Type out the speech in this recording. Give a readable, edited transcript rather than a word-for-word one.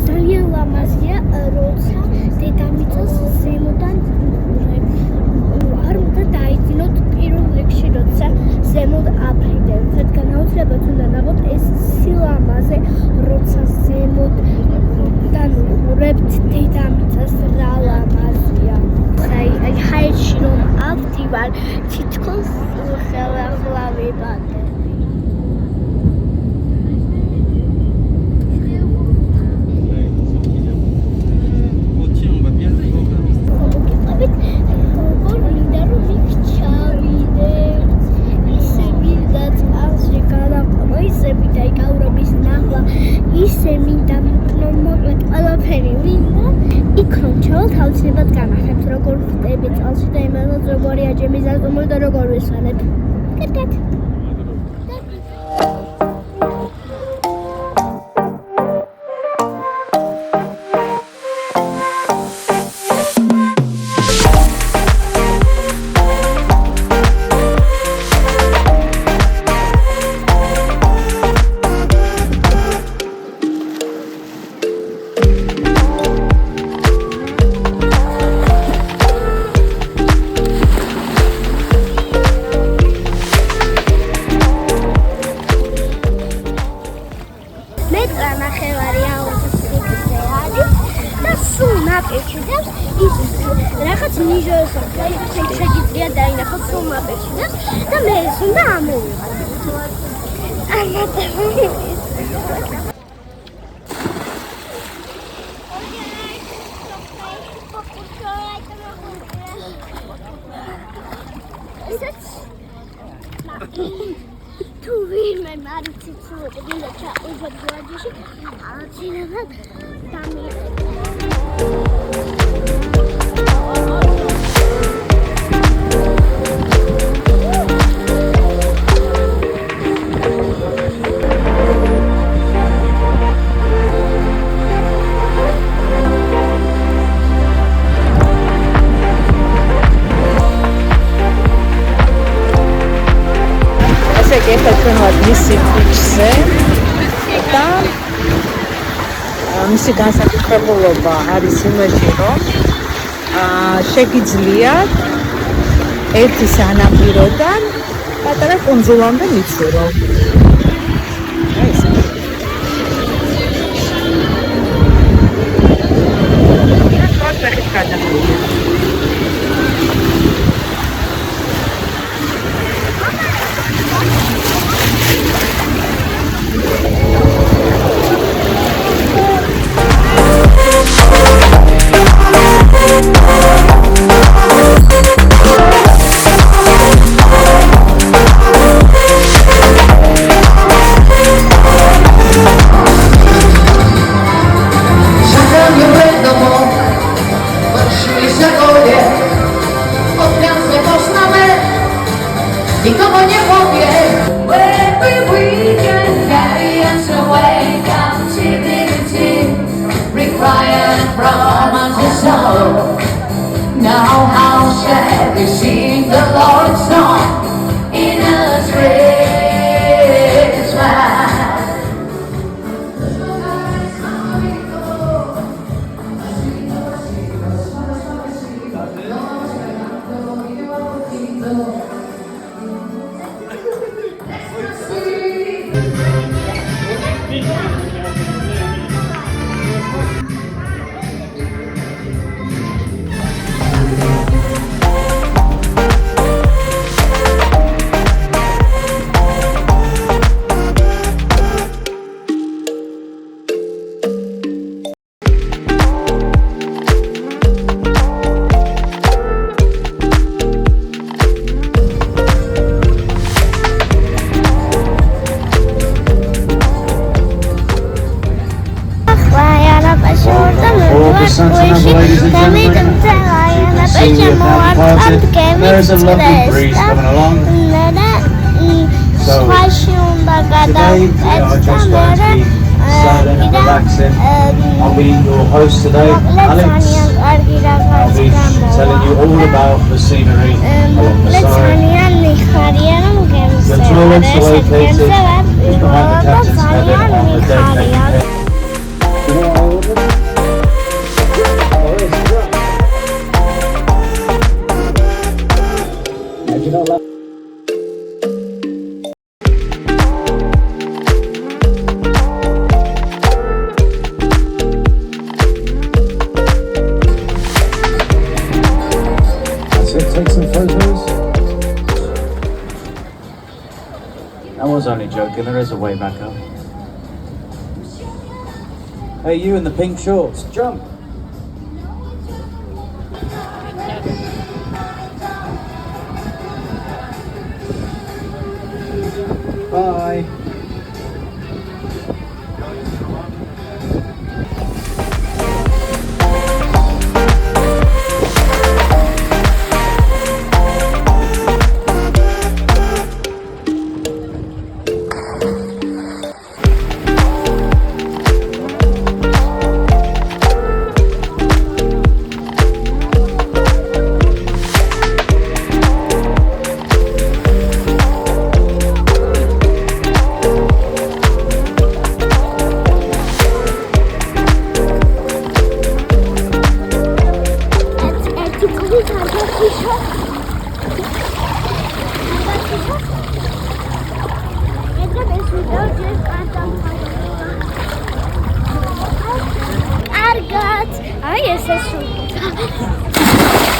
ძალიან ლამაზია, როცა დედამიწას ზემოდან არ უნდა დაიძინოთ პირველ რიგში, როცა ზემოთ აფრინდენ. რადგან აუცილებლად უნდა ნახოთ ეს სილამაზე, როცა ზემოდან უყურებთ დედამიწას რა ლამაზია. აი ჰაერში რომ ავდივარ, თითქოს ხელახლა ვიბადე. ისე მინდა მოკლედ ყველაფერი მინდა იქ რომ ჩავალთ აუცილებლად განახებთ როგორ ხდები წალში და იმედად როგორი აჯემი ზარზუმული და როგორ ვისვენებ კარგად რაღაც ნიჟოს შეიძლება დაინახოთ სულ მაპებში და მე ეს უნდა ამოვიღოთ. თუ ვინმე მარიცი ცუდად მინდა ჩაუვათ გვაჯიში, აუცილებლად მისი ფიჩზე და მისი განსაკუთრებულობა არის იმაში, რომ შეგიძლიათ ერთი სანაპიროდან პატარა კუნძულამდე მიცურო. Now how shall we sing the Lord's song in a strange land? There's a lovely breeze coming along. So today we are just going to be silent and relaxing. I'll be your host today, Alex. I'll be telling you all about the scenery along the side. The toilets are located just behind the captain's cabin on the deck. was only joking, there is a way back up. Hey, you in the pink shorts, jump! Bye! Argat! Ai, esse é super.